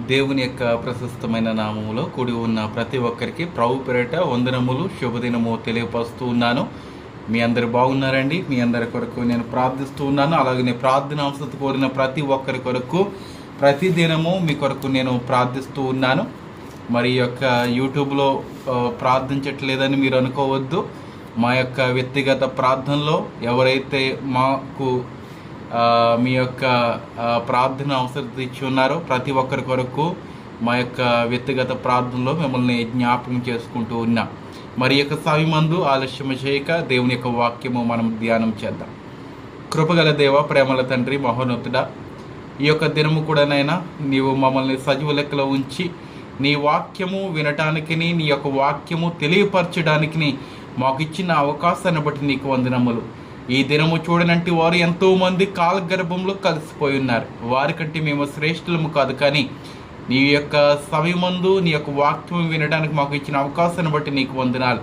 దేవుని యొక్క ప్రశస్తమైన నామములో కూడి ఉన్న ప్రతి ఒక్కరికి ప్రభు పేరిట వందనములు శుభదినము తెలియపరుస్తూ ఉన్నాను. మీ అందరు బాగున్నారండి. మీ అందరి కొరకు నేను ప్రార్థిస్తూ ఉన్నాను. అలాగే ప్రార్థన అవసరం కోరిన ప్రతి ఒక్కరి కొరకు ప్రతిదినము మీ కొరకు నేను ప్రార్థిస్తూ ఉన్నాను. మరి యొక్క యూట్యూబ్లో ప్రార్థించట్లేదని మీరు అనుకోవద్దు. మా యొక్క వ్యక్తిగత ప్రార్థనలో ఎవరైతే మాకు మీ యొక్క ప్రార్థన అవసరం ఇచ్చి ఉన్నారో ప్రతి ఒక్కరి కొరకు మా యొక్క వ్యక్తిగత ప్రార్థనలో మిమ్మల్ని జ్ఞాపకం చేసుకుంటూ ఉన్నాం. మరి యొక్క సమయమందు ఆలస్యం చేయక దేవుని యొక్క వాక్యము మనం ధ్యానం చేద్దాం. కృపగల దేవ, ప్రేమల తండ్రి, మహోన్నతుడా, ఈ యొక్క దినము కూడానైనా నీవు మమ్మల్ని సజీవ లెక్కలో ఉంచి నీ వాక్యము వినటానికి, నీ యొక్క వాక్యము తెలియపరచడానికి మాకు ఇచ్చిన అవకాశాన్ని బట్టి నీకు వందనములు. ఈ దినము చూడనంటే వారు ఎంతోమంది కాలగర్భంలో కలిసిపోయి ఉన్నారు. వారికంటే మేము శ్రేష్ఠులము కాదు, కానీ నీ యొక్క సమయమందు నీ యొక్క వాక్యము వినడానికి మాకు ఇచ్చిన అవకాశాన్ని బట్టి నీకు వందనాలు.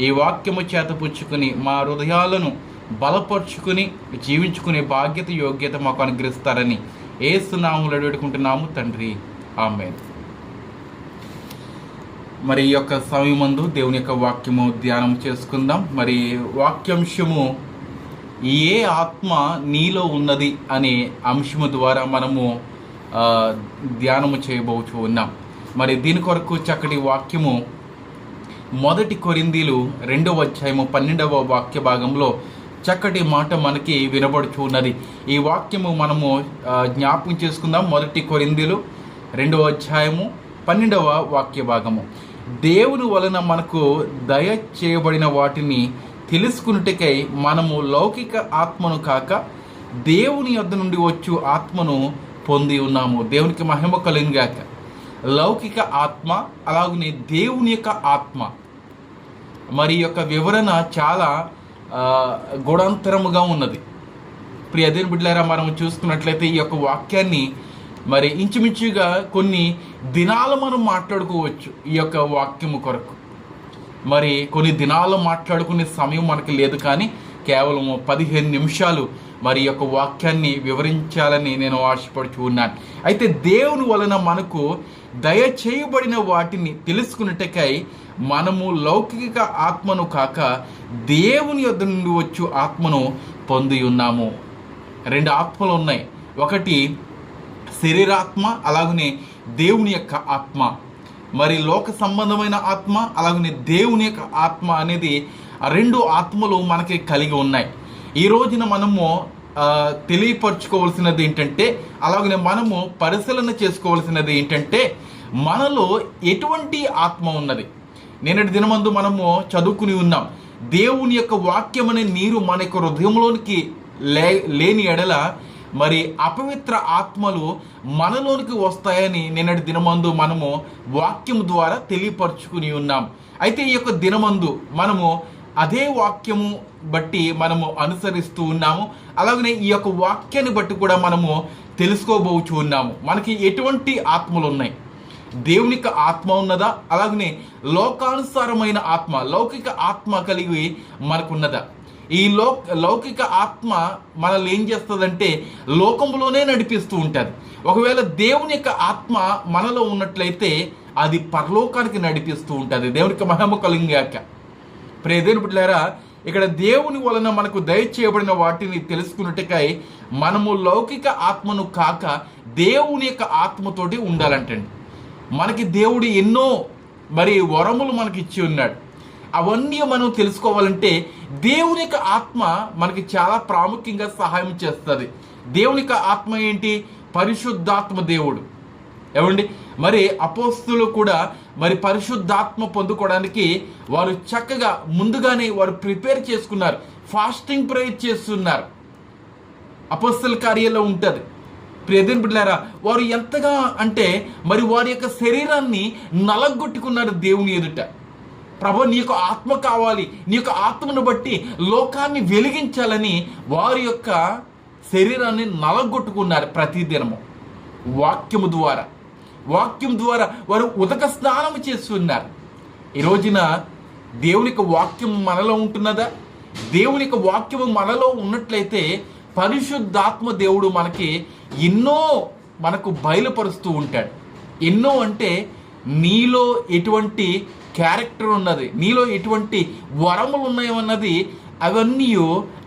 ఈ వాక్యము చేతపుచ్చుకుని మా హృదయాలను బలపరుచుకుని జీవించుకునే బాధ్యత, యోగ్యత మాకు అనుగ్రహిస్తారని యేసు నామములో వేడుకుంటున్నాము తండ్రి, ఆమేన్. మరి ఈ యొక్క సమయమందు దేవుని యొక్క వాక్యము ధ్యానం చేసుకుందాం. మరి వాక్యాంశము ఏ ఆత్మ నీలో ఉన్నది అనే అంశము ద్వారా మనము ధ్యానము చేయబోతూ ఉన్నాం. మరి దీని కొరకు చక్కటి వాక్యము 1 కొరింథీలు 2వ అధ్యాయము 12వ వాక్య భాగంలో చక్కటి మాట మనకి వినబడుచు ఉన్నది. ఈ వాక్యము మనము జ్ఞాపకం చేసుకుందాం. 1 కొరింథీలు 2వ అధ్యాయము 12వ వాక్య భాగము. దేవుని వలన మనకు దయ చేయబడిన వాటిని తెలుసుకున్నట్టుకై మనము లౌకిక ఆత్మను కాక దేవుని యొద్ద నుండి వచ్చు ఆత్మను పొంది ఉన్నాము. దేవునికి మహిమ కలుగుగాక. లౌకిక ఆత్మ, అలాగనే దేవుని యొక్క ఆత్మ. మరి యొక్క వివరణ చాలా గూఢాంతరముగా ఉన్నది. ప్రియ దేవుని బిడ్డలారా, మనం చూసుకున్నట్లయితే ఈ యొక్క వాక్యాన్ని మరి ఇంచుమించుగా కొన్ని దినాలు మనం మాట్లాడుకోవచ్చు. ఈ యొక్క వాక్యము కొరకు మరి కొన్ని దినాలు మాట్లాడుకునే సమయం మనకి లేదు, కానీ కేవలం 15 నిమిషాలు మరి యొక్క వాక్యాన్ని వివరించాలని నేను ఆశపడుచు ఉన్నాను. అయితే దేవుని వలన మనకు దయ చేయబడిన వాటిని తెలుసుకున్నట్టుకై మనము లౌకిక ఆత్మను కాక దేవుని యొద్ద నుండి వచ్చు ఆత్మను పొంది ఉన్నాము. 2 ఆత్మలు ఉన్నాయి. ఒకటి శరీరాత్మ, అలాగనే దేవుని యొక్క ఆత్మ. మరి లోక సంబంధమైన ఆత్మ, అలాగనే దేవుని యొక్క ఆత్మ అనేది 2 ఆత్మలు మనకి కలిగి ఉన్నాయి. ఈ రోజున మనము తెలియపరచుకోవాల్సినది ఏంటంటే, అలాగనే మనము పరిశీలన చేసుకోవాల్సినది ఏంటంటే, మనలో ఎటువంటి ఆత్మ ఉన్నది. నిన్నటి దినమందు మనము చదువుకుని ఉన్నాం. దేవుని యొక్క వాక్యం అనే నీరు మన యొక్క హృదయంలోనికి లేని ఎడల మరి అపవిత్ర ఆత్మలు మనలోనికి వస్తాయని నిన్నటి దినమందు మనము వాక్యము ద్వారా తెలియపరుచుకుని ఉన్నాం. అయితే ఈ యొక్క దినమందు మనము అదే వాక్యము బట్టి మనము అనుసరిస్తూ ఉన్నాము. అలాగనే ఈ యొక్క వాక్యాన్ని బట్టి కూడా మనము తెలుసుకోబోచు ఉన్నాము. మనకి ఎటువంటి ఆత్మలు ఉన్నాయి. దేవునిక ఆత్మ ఉన్నదా, అలాగనే లోకానుసారమైన ఆత్మ, లౌకిక ఆత్మ కలిగి మనకున్నదా? ఈ లౌకిక ఆత్మ మనల్ని ఏం చేస్తుందంటే లోకంలోనే నడిపిస్తూ ఉంటుంది. ఒకవేళ దేవుని యొక్క ఆత్మ మనలో ఉన్నట్లయితే అది పరలోకానికి నడిపిస్తూ ఉంటుంది. దేవునికి మహిమ కలుగుగాక. ప్రియ దేవుని బిడ్డలారా, ఇక్కడ దేవుని వలన మనకు దయచేయబడిన వాటిని తెలుసుకున్నట్టుకై మనము లౌకిక ఆత్మను కాక దేవుని యొక్క ఆత్మతోటి ఉండాలంటండి. మనకి దేవుడు ఎన్నో మరి వరములు మనకి ఇచ్చి ఉన్నాడు. అవన్నీ మనం తెలుసుకోవాలంటే దేవుని యొక్క ఆత్మ మనకి చాలా ప్రాముఖ్యంగా సహాయం చేస్తుంది. దేవుని యొక్క ఆత్మ ఏంటి? పరిశుద్ధాత్మ దేవుడు. ఏమండి, మరి అపోస్తులు కూడా మరి పరిశుద్ధాత్మ పొందుకోవడానికి వారు చక్కగా ముందుగానే వారు ప్రిపేర్ చేసుకున్నారు. ఫాస్టింగ్ ప్రేయర్ చేస్తున్నారు. అపోస్తుల కార్యాల్లో ఉంటుంది. ప్రియదేవుని బిడ్డలారా, వారు ఎంతగా అంటే మరి వారి యొక్క శరీరాన్ని నలగొట్టుకున్నారు దేవుని ఎదుట. ప్రభు, నీ యొక్క ఆత్మ కావాలి, నీ యొక్క ఆత్మను బట్టి లోకాన్ని వెలిగించాలని వారి యొక్క శరీరాన్ని నలగొట్టుకున్నారు. ప్రతిదినము వాక్యము ద్వారా వారు ఉదక స్నానం చేస్తున్నారు. ఈ రోజున దేవుని యొక్క వాక్యం మనలో ఉంటున్నదా? దేవుని యొక్క వాక్యము మనలో ఉన్నట్లయితే పరిశుద్ధాత్మ దేవుడు మనకి ఎన్నో మనకు బయలుపరుస్తూ ఉంటాడు. ఎన్నో అంటే నీలో ఎటువంటి క్యారెక్టర్ ఉన్నది, నీలో ఎటువంటి వరములు ఉన్నాయన్నది అవన్నీ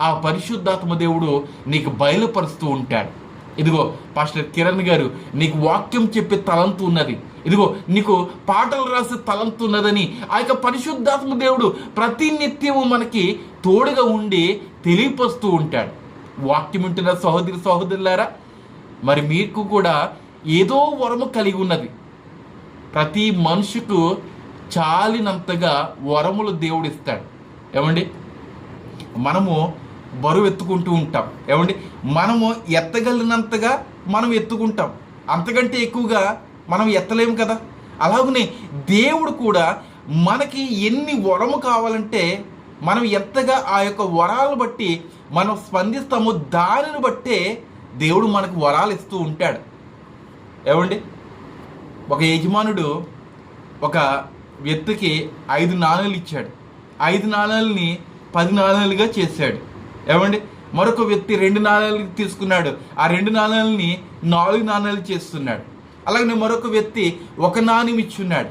ఆ పరిశుద్ధాత్మ దేవుడు నీకు బయలుపరుస్తూ ఉంటాడు. ఇదిగో పాస్టర్ కిరణ్ గారు, నీకు వాక్యం చెప్పే తలంతు ఉన్నది, ఇదిగో నీకు పాటలు రాసే తలంతు ఉన్నదని ఆ యొక్క పరిశుద్ధాత్మ దేవుడు ప్రతి నిత్యము మనకి తోడుగా ఉండి తెలియపరుస్తూ ఉంటాడు. వాక్యం ఉంటున్న సహోదరులారా, మరి మీకు కూడా ఏదో వరము కలిగి ఉన్నది. ప్రతి మనుషుకు చాలినంతగా వరములు దేవుడు ఇస్తాడు. ఏమండి, మనము బరువు ఎత్తుకుంటూ ఉంటాం. ఏమండి, మనము ఎత్తగలిగినంతగా మనం ఎత్తుకుంటాం, అంతకంటే ఎక్కువగా మనం ఎత్తలేము కదా. అలాగనే దేవుడు కూడా మనకి ఎన్ని వరము కావాలంటే మనం ఎంతగా ఆ యొక్క వరాలను బట్టి మనం స్పందిస్తామో దానిని బట్టే దేవుడు మనకు వరాలు ఇస్తూ ఉంటాడు. ఏమండి, ఒక యజమానుడు ఒక వ్యక్తికి 5 నాణేలు ఇచ్చాడు. 5 నాణేలని 10 నాణేలుగా చేశాడు. ఏమండి, మరొక వ్యక్తి 2 నాణేలు తీసుకున్నాడు, ఆ 2 నాణేలని 4 నాణేలు చేస్తున్నాడు. అలాగే మరొక వ్యక్తి 1 నాణ్యం ఇచ్చున్నాడు.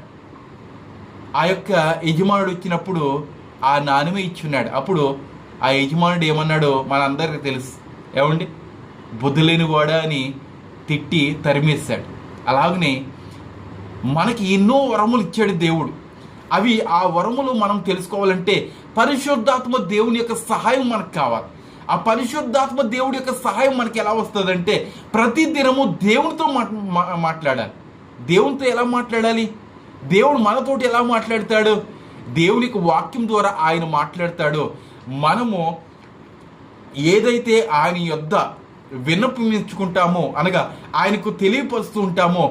ఆ యొక్క యజమానుడు వచ్చినప్పుడు ఆ నాణ్యమే ఇచ్చున్నాడు. అప్పుడు ఆ యజమానుడు ఏమన్నాడో మనందరికీ తెలుసు. ఏమండి, బుద్ధి లేని వాడా అని తిట్టి తరిమేశాడు. అలాగనే మనకి ఎన్నో వరములు ఇచ్చాడు దేవుడు. అవి ఆ వరములు మనం తెలుసుకోవాలంటే పరిశుద్ధాత్మ దేవుని యొక్క సహాయం మనకు కావాలి. ఆ పరిశుద్ధాత్మ దేవుడి యొక్క సహాయం మనకి ఎలా వస్తుందంటే ప్రతి దినము దేవునితో మాట్లాడాలి. దేవునితో ఎలా మాట్లాడాలి? దేవుడు మనతోటి ఎలా మాట్లాడతాడు? దేవునికి వాక్యం ద్వారా ఆయన మాట్లాడతాడో మనము ఏదైతే ఆయన యొద్ద విన్నపించుకుంటామో, అనగా ఆయనకు తెలియపరుస్తూ ఉంటామో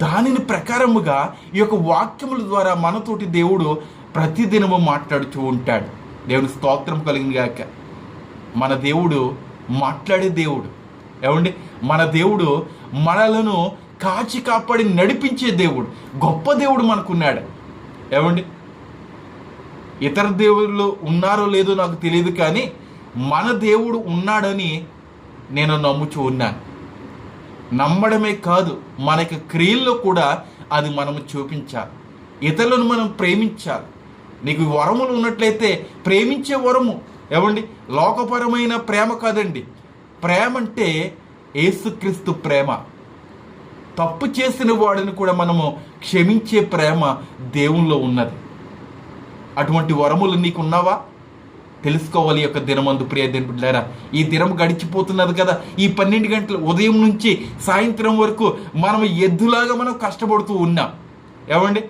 దానిని ప్రకారముగా ఈ యొక్క వాక్యముల ద్వారా మనతోటి దేవుడు ప్రతిదినము మాట్లాడుతూ ఉంటాడు. దేవుని స్తోత్రం కలిగింది గాక. మన దేవుడు మాట్లాడే దేవుడు. ఏమండి, మన దేవుడు మనలను కాచి కాపాడి నడిపించే దేవుడు, గొప్ప దేవుడు మనకున్నాడు. ఏమండి, ఇతర దేవుళ్ళు ఉన్నారో లేదో నాకు తెలియదు, కానీ మన దేవుడు ఉన్నాడని నేను నమ్ముచూ ఉన్నాను. నమ్మడమే కాదు, మనకి క్రియల్లో కూడా అది మనము చూపించాలి. ఇతరులను మనం ప్రేమించాలి. నీకు వరములు ఉన్నట్లయితే ప్రేమించే వరము. ఏమండి, లోకపరమైన ప్రేమ కాదండి. ప్రేమ అంటే యేసుక్రీస్తు ప్రేమ. తప్పు చేసిన వాడిని కూడా మనము క్షమించే ప్రేమ దేవునిలో ఉన్నది. అటువంటి వరములు నీకు ఉన్నావా? తెలుసుకోవాలి. యొక్క దినమందు ప్రియ దేవులారా, ఈ దినం గడిచిపోతున్నది కదా. ఈ 12 గంటలు ఉదయం నుంచి సాయంత్రం వరకు మనం ఎద్దులాగా మనం కష్టపడుతూ ఉన్నాం. ఏమండి,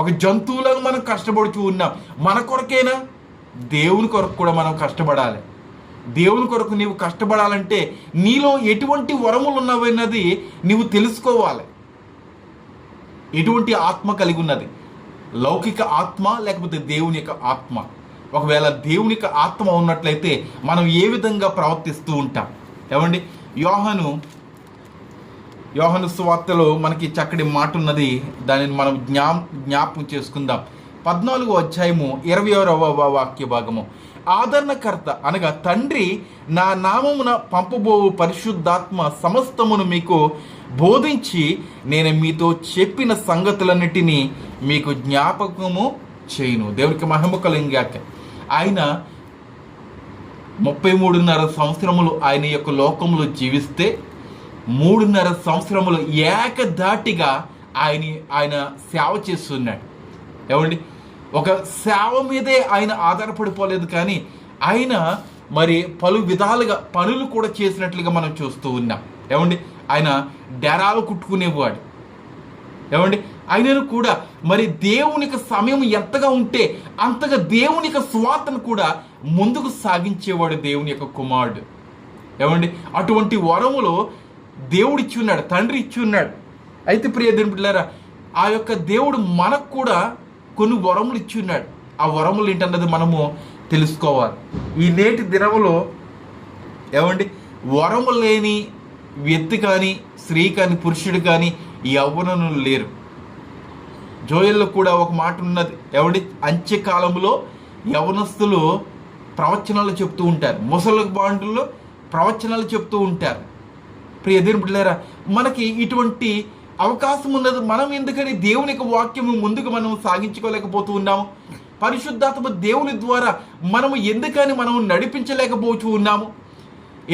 ఒక జంతువులాగా మనం కష్టపడుతూ ఉన్నాం. మన కొరకేనా? దేవుని కొరకు కూడా మనం కష్టపడాలి. దేవుని కొరకు నీవు కష్టపడాలంటే నీలో ఎటువంటి వరములు ఉన్నవన్నది నీవు తెలుసుకోవాలి. ఎటువంటి ఆత్మ కలిగి ఉన్నది? లౌకిక ఆత్మ లేకపోతే దేవుని యొక్క ఆత్మ? ఒకవేళ దేవుని యొక్క ఆత్మ ఉన్నట్లయితే మనం ఏ విధంగా ప్రవర్తిస్తూ ఉంటాం? ఏమండి, యోహాను సువార్తలో మనకి చక్కటి మాట ఉన్నది. దానిని మనం జ్ఞాపకం చేసుకుందాం. 14వ అధ్యాయము 26వ వాక్య భాగము. ఆదరణకర్త అనగా తండ్రి నా నామమున పంపబోవు పరిశుద్ధాత్మ సమస్తమును మీకు బోధించి నేను మీతో చెప్పిన సంగతులన్నిటినీ మీకు జ్ఞాపకము చేయును. దేవునికి మహిమ కలుగుగాక. ఆయన 33.5 సంవత్సరములు ఆయన యొక్క లోకంలో జీవిస్తే 3.5 సంవత్సరములు ఏకధాటిగా ఆయన సేవ చేస్తున్నాడు. ఏమండి, ఒక సేవ మీదే ఆయన ఆధారపడిపోలేదు, కానీ ఆయన మరి పలు విధాలుగా పనులు కూడా చేసినట్లుగా మనం చూస్తూ ఉన్నాం. ఏమండి, ఆయన డెరాలు కుట్టుకునేవాడు. ఏమండి, ఆయనను కూడా మరి దేవునికి సమయం ఎంతగా ఉంటే అంతగా దేవుని యొక్క స్వార్థను కూడా ముందుకు సాగించేవాడు దేవుని యొక్క కుమారుడు. ఏమండి, అటువంటి వరములు దేవుడు ఇచ్చి ఉన్నాడు, తండ్రి ఇచ్చి ఉన్నాడు. అయితే ప్రియ దేవుని బిడ్డలారా, ఆ యొక్క దేవుడు మనకు కూడా కొన్ని వరములు ఇచ్చి ఉన్నాడు. ఆ వరములు ఏంటన్నది మనము తెలుసుకోవాలి. ఈ నేటి దినములో ఏమండి, వరము లేని వ్యక్తి కానీ, స్త్రీ కానీ, పురుషుడు కానీ యవ్వనులు లేరు. జోయల్లో కూడా ఒక మాట ఉన్నది. ఏమండి, అంత్యకాలంలో యవనస్తులు ప్రవచనాలు చెప్తూ ఉంటారు, ముసలి బాండుల్లో ప్రవచనాలు చెప్తూ ఉంటారు. ప్రియ దేవుని బిడ్డలారా, మనకి ఇటువంటి అవకాశం ఉన్నది. మనం ఎందుకని దేవుని యొక్క వాక్యము ముందుకు మనం సాగించుకోలేకపోతూ ఉన్నాము? పరిశుద్ధాత్మ దేవుని ద్వారా మనము ఎందుకని మనము నడిపించలేకపోతూ ఉన్నాము?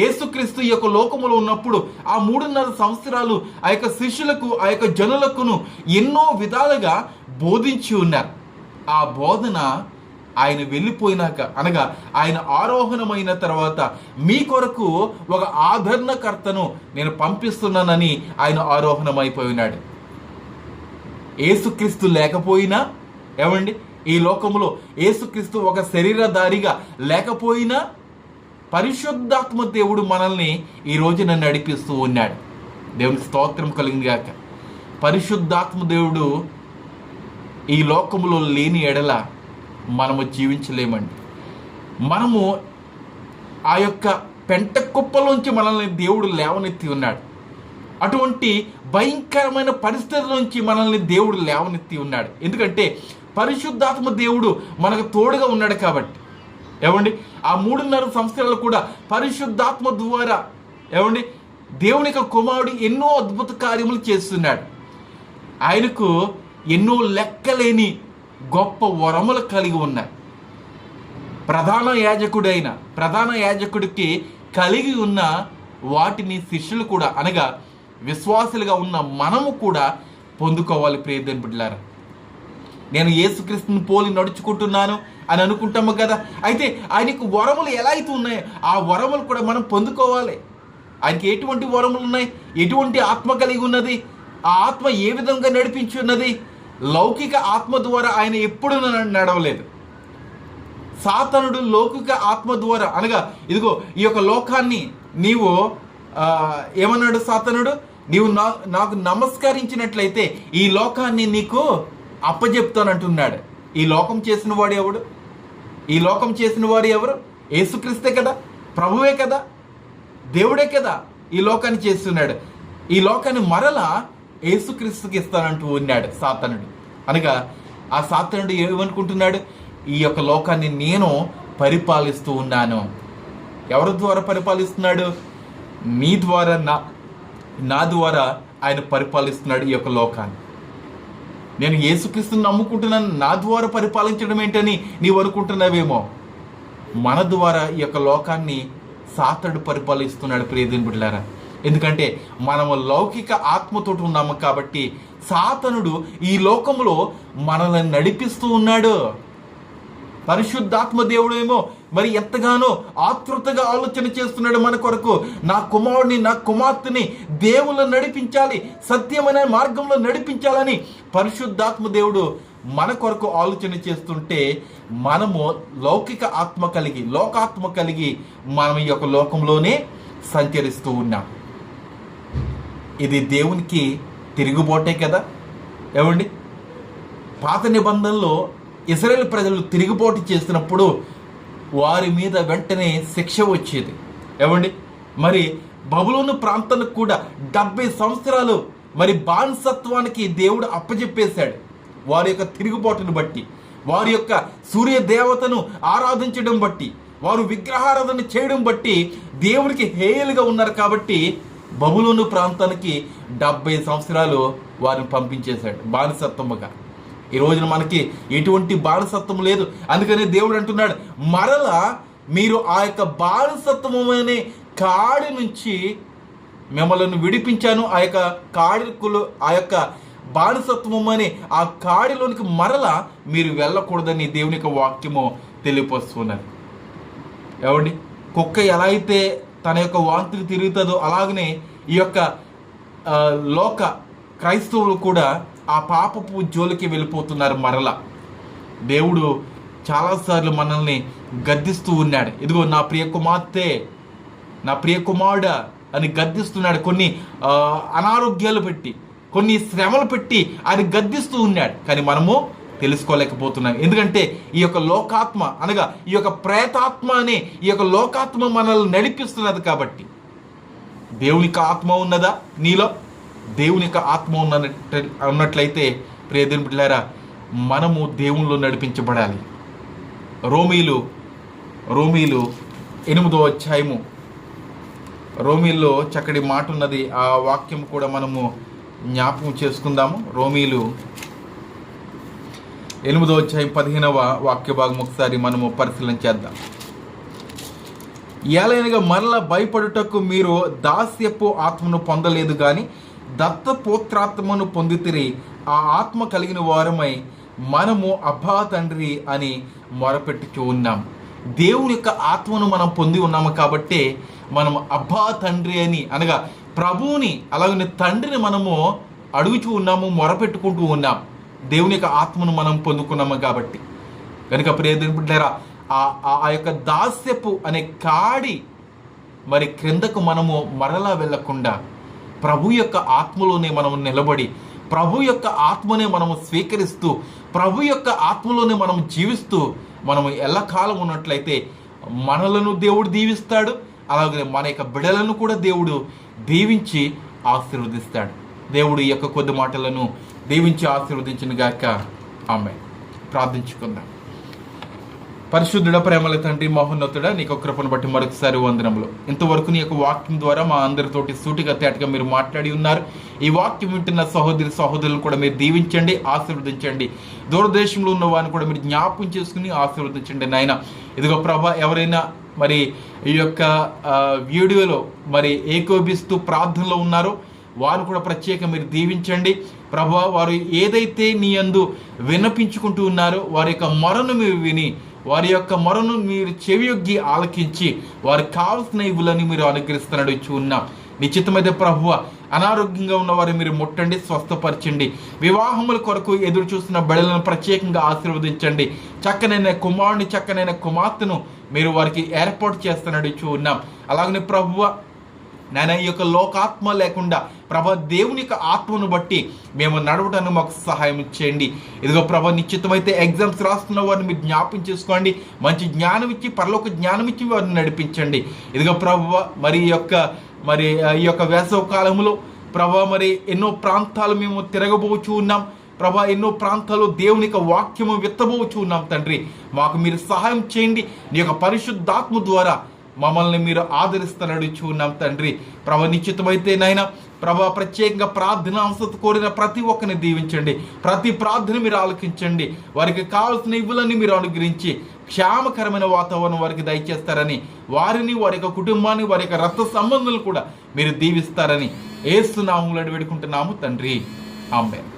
యేసుక్రీస్తు ఈ యొక్క లోకములో ఉన్నప్పుడు ఆ 3.5 సంవత్సరాలు ఆ యొక్క శిష్యులకు, ఆ యొక్క జనులకును ఎన్నో విధాలుగా బోధించి ఉన్నారు. ఆ బోధన ఆయన వెళ్ళిపోయినాక, అనగా ఆయన ఆరోహణమైన తర్వాత మీ కొరకు ఒక ఆదరణకర్తను నేను పంపిస్తున్నానని ఆయన ఆరోహణమైపోయి ఉన్నాడు. యేసుక్రీస్తు లేకపోయినా, ఏమండి, ఈ లోకంలో యేసుక్రీస్తు ఒక శరీరధారిగా లేకపోయినా పరిశుద్ధాత్మ దేవుడు మనల్ని ఈ రోజున నడిపిస్తూ ఉన్నాడు. దేవునికి స్తోత్రం కలిగింది గాక. పరిశుద్ధాత్మ దేవుడు ఈ లోకంలో లేని ఎడల మనము జీవించలేమండి. మనము ఆ యొక్క పెంట కుప్పలోంచి మనల్ని దేవుడు లేవనెత్తి ఉన్నాడు. అటువంటి భయంకరమైన పరిస్థితుల నుంచి మనల్ని దేవుడు లేవనెత్తి ఉన్నాడు. ఎందుకంటే పరిశుద్ధాత్మ దేవుడు మనకు తోడుగా ఉన్నాడు కాబట్టి. ఏమండి, ఆ 3.5 సంవత్సరాలు కూడా పరిశుద్ధాత్మ ద్వారా, ఏమండి, దేవుని యొక్క కుమారుడు ఎన్నో అద్భుత కార్యములు చేస్తున్నాడు. ఆయనకు ఎన్నో లెక్కలేని గొప్ప వరములు కలిగి ఉన్నాయి. ప్రధాన యాజకుడికి కలిగి ఉన్న వాటిని శిష్యులు కూడా, అనగా విశ్వాసులుగా ఉన్న మనము కూడా పొందుకోవాలి. ప్రియదేవుని బిడ్డలారా, నేను యేసుక్రీస్తుని పోలి నడుచుకుంటున్నాను అని అనుకుంటాము కదా. అయితే ఆయనకు వరములు ఎలా అయితే ఉన్నాయో ఆ వరములు కూడా మనం పొందుకోవాలి. ఆయనకి ఎటువంటి వరములు ఉన్నాయి? ఎటువంటి ఆత్మ కలిగి ఉన్నది? ఆ ఆత్మ ఏ విధంగా నడిపించి ఉన్నది? లౌకిక ఆత్మ ద్వారా ఆయన ఎప్పుడు నడవలేదు. సాతానుడు లౌకిక ఆత్మ ద్వారా, అనగా ఇదిగో ఈ యొక్క లోకాన్ని నీవు ఏమన్నాడు సాతానుడు? నీవు నాకు నమస్కరించినట్లయితే ఈ లోకాన్ని నీకు అప్పచెప్తానంటున్నాడు. ఈ లోకం చేసిన వాడు ఎవడు? ఈ లోకం చేసిన వాడు ఎవరు? యేసుక్రీస్తే కదా, ప్రభువే కదా, దేవుడే కదా ఈ లోకాన్ని చేస్తున్నాడు. ఈ లోకాన్ని మరలా యేసుక్రీస్తుకి ఇస్తానంటూ ఉన్నాడు సాతానుడు. అనగా ఆ సాతానుడు ఏమనుకుంటున్నాడు? ఈ యొక్క లోకాన్ని నేను పరిపాలిస్తూ ఉన్నాను. ఎవరి ద్వారా పరిపాలిస్తున్నాడు? నీ ద్వారా, నా ద్వారా ఆయన పరిపాలిస్తున్నాడు ఈ యొక్క లోకాన్ని. నేను యేసుక్రీస్తుని నమ్ముకుంటున్నాను, నా ద్వారా పరిపాలించడం ఏంటని నీవు అనుకుంటున్నావేమో. మన ద్వారా ఈ యొక్క లోకాన్ని సాతానుడు పరిపాలిస్తున్నాడు. ప్రియదేవుని బిడ్డలారా, ఎందుకంటే మనము లౌకిక ఆత్మతోటి ఉన్నాము కాబట్టి సాతానుడు ఈ లోకంలో మనల్ని నడిపిస్తూ ఉన్నాడు. పరిశుద్ధాత్మ దేవుడు ఏమో మరి ఎంతగానో ఆతృతగా ఆలోచన చేస్తున్నాడు మన కొరకు. నా కుమారుడిని, నా కుమార్తెని దేవుళ్ళు నడిపించాలి, సత్యమైన మార్గంలో నడిపించాలని పరిశుద్ధాత్మ దేవుడు మన కొరకు ఆలోచన చేస్తుంటే మనము లౌకిక ఆత్మ కలిగి, లోకాత్మ కలిగి మనం ఈ యొక్క లోకంలోనే సంచరిస్తూ ఉన్నాం. ఇది దేవునికి తిరుగుబాటే కదా. ఏమండి, పాత నిబంధనలో ఇశ్రాయేలు ప్రజలు తిరుగుబాటు చేసినప్పుడు వారి మీద వెంటనే శిక్ష వచ్చేది. ఏమండి, మరి బబులోను ప్రాంతానికి కూడా 70 సంవత్సరాలు మరి బానిసత్వానికి దేవుడు అప్పచెప్పేశాడు. వారి యొక్క తిరుగుబాటును బట్టి, వారి యొక్క సూర్య దేవతను ఆరాధించడం బట్టి, వారు విగ్రహారాధన చేయడం బట్టి దేవుడికి హేయలుగా ఉన్నారు. కాబట్టి బబులోను ప్రాంతానికి 70 సంవత్సరాలు వారిని పంపించేశాడు బానిసత్వముగా. ఈ రోజున మనకి ఎటువంటి బానిసత్వం లేదు. అందుకనే దేవుడు అంటున్నాడు, మరలా మీరు ఆ యొక్క బానిసత్వం అనే కాడి నుంచి మిమ్మల్ని విడిపించాను. ఆ యొక్క కాడికులు, ఆ యొక్క బానిసత్వం అనే ఆ కాడిలోనికి మరలా మీరు వెళ్ళకూడదని దేవుని యొక్క వాక్యము తెలియపరుస్తున్నారు. ఏమండి, కుక్క ఎలా అయితే తన యొక్క వాంతిని తిరుగుతుందో అలాగనే ఈ యొక్క లోక క్రైస్తవులు కూడా ఆ పాపపు జోలికి వెళ్ళిపోతున్నారు. మరలా దేవుడు చాలాసార్లు మనల్ని గద్దిస్తూ ఉన్నాడు. ఇదిగో నా ప్రియ కుమార్తె, నా ప్రియ కుమారుడా అని గద్దిస్తున్నాడు. కొన్ని అనారోగ్యాలు పెట్టి, కొన్ని శ్రమలు పెట్టి ఆయన గద్దిస్తూ ఉన్నాడు. కానీ మనము తెలుసుకోలేకపోతున్నాం. ఎందుకంటే ఈ యొక్క లోకాత్మ, అనగా ఈ యొక్క ప్రేతాత్మ అనే ఈ యొక్క లోకాత్మ మనల్ని నడిపిస్తున్నది. కాబట్టి దేవునికి ఆత్మ ఉన్నదా నీలో? దేవుని యొక్క ఆత్మ ఉన్నట్లయితే ప్రియదేవుని బిడ్డలారా, మనము దేవునిలో నడిపించబడాలి. రోమీలు 8వ అధ్యాయము, రోమీల్లో చక్కటి మాట ఉన్నది. ఆ వాక్యం కూడా మనము జ్ఞాపకం చేసుకుందాము. రోమీలు 8వ అధ్యాయం 15వ వాక్య భాగం ఒకసారి మనము పరిశీలన చేద్దాం. ఏలైనగా మరల భయపడుటకు మీరు దాస్యపు ఆత్మను పొందలేదు కానీ దత్తపుత్రాత్మను పొందితిరి. ఆ ఆత్మ కలిగిన వారమై మనము అబ్బా తండ్రి అని మొరపెట్టుచూ ఉన్నాం. దేవుని యొక్క ఆత్మను మనం పొంది ఉన్నాము కాబట్టి మనం అబ్బా తండ్రి అని అనగా ప్రభువుని అలాగే తండ్రిని మనము అడుగుచూ ఉన్నాము, మొరపెట్టుకుంటూ ఉన్నాం. దేవుని యొక్క ఆత్మను మనం పొందుకున్నాము కాబట్టి కనుక ప్రియదేవుని బిడ్డలారా, ఆ యొక్క దాస్యపు అనే కాడి మరి క్రిందకు మనము మరలా వెళ్ళకుండా ప్రభు యొక్క ఆత్మలోనే మనము నిలబడి ప్రభు యొక్క ఆత్మనే మనము స్వీకరిస్తూ ప్రభు యొక్క ఆత్మలోనే మనం జీవిస్తూ మనము ఎల్లకాలం ఉన్నట్లయితే మనలను దేవుడు దీవిస్తాడు, అలాగే మన యొక్క బిడ్డలను కూడా దేవుడు దీవించి ఆశీర్వదిస్తాడు. దేవుడు ఈ యొక్క కొద్ది మాటలను దీవించి ఆశీర్వదించిన గాక. ఆమేన్. ప్రార్థించుకుందాం. పరిశుద్ధుడ, ప్రేమల తండ్రి, మహోన్నతుడ, నీకు కృపను బట్టి మరొకసారి వందనములు. ఇంతవరకు నీ యొక్క వాక్యం ద్వారా మా అందరితోటి సూటిగా తేటగా మీరు మాట్లాడి ఉన్నారు. ఈ వాక్యం వింటున్న సహోదరులను కూడా మీరు దీవించండి, ఆశీర్వదించండి. దూరదేశంలో ఉన్న వారిని కూడా మీరు జ్ఞాపకం చేసుకుని ఆశీర్వదించండి నాయన. ఇదిగో ప్రభా, ఎవరైనా మరి ఈ యొక్క వీడియోలో మరి ఏకోపిస్తూ ప్రార్థనలో ఉన్నారో వారు కూడా ప్రత్యేకంగా మీరు దీవించండి ప్రభా. వారు ఏదైతే నీ యందు విన్నపించుకుంటూ ఉన్నారో వారి యొక్క మొరను మీరు విని వారి యొక్క మొరను మీరు చెవియొగ్గి ఆలకించి వారికి కావాల్సిన ఇవులని మీరు అనుగ్రహిస్తున్నాడు ఉన్నాం. నిశ్చితమైతే ప్రభువ, అనారోగ్యంగా ఉన్న వారిని మీరు ముట్టండి, స్వస్థపరచండి. వివాహముల కొరకు ఎదురు చూస్తున్న బిడ్డలను ప్రత్యేకంగా ఆశీర్వదించండి. చక్కనైన కుమారుని, చక్కనైన కుమార్తెను మీరు వారికి ఏర్పాటు చేస్తున్నాడు ఉన్నాం. అలాగనే ప్రభువ నేను ఈ యొక్క లోకాత్మ లేకుండా ప్రభా దేవుని యొక్క ఆత్మను బట్టి మేము నడవటానికి మాకు సహాయం చేయండి. ఇదిగో ప్రభా, నిశ్చితమైతే ఎగ్జామ్స్ రాస్తున్న వారిని మీరు జ్ఞాపకం చేసుకోండి, మంచి జ్ఞానం ఇచ్చి పరలోక జ్ఞానం ఇచ్చి వారిని నడిపించండి. ఇదిగో ప్రభా, మరి ఈ యొక్క వేసవ కాలంలో ప్రభా మరి ఎన్నో ప్రాంతాలు మేము తిరగబోచు ఉన్నాం ప్రభా. ఎన్నో ప్రాంతాల్లో దేవుని యొక్క వాక్యము విత్తబోచు ఉన్నాం తండ్రి. మాకు మీరు సహాయం చేయండి. నీ యొక్క పరిశుద్ధాత్మ ద్వారా మమ్మల్ని మీరు ఆదరిస్తానని ఉన్నాం తండ్రి. ప్రభా, నిశ్చితమైతే నాయన ప్రభా, ప్రత్యేకంగా ప్రార్థన అవసరం కోరిన ప్రతి ఒక్కరిని దీవించండి. ప్రతి ప్రార్థన మీరు ఆలకించండి. వారికి కావాల్సిన ఇవులన్నీ మీరు అనుగ్రహించి క్షేమకరమైన వాతావరణం వారికి దయచేస్తారని, వారిని, వారి యొక్క కుటుంబాన్ని, వారి యొక్క రక్త సంబంధాలు కూడా మీరు దీవిస్తారని యేసు నామములో వేడుకుంటున్నాము తండ్రి. ఆమేన్.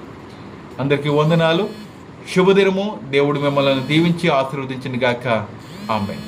అందరికీ వందనాలు. శుభదినము. దేవుడు మిమ్మల్ని దీవించి ఆశీర్వదించిన గాక. ఆమేన్.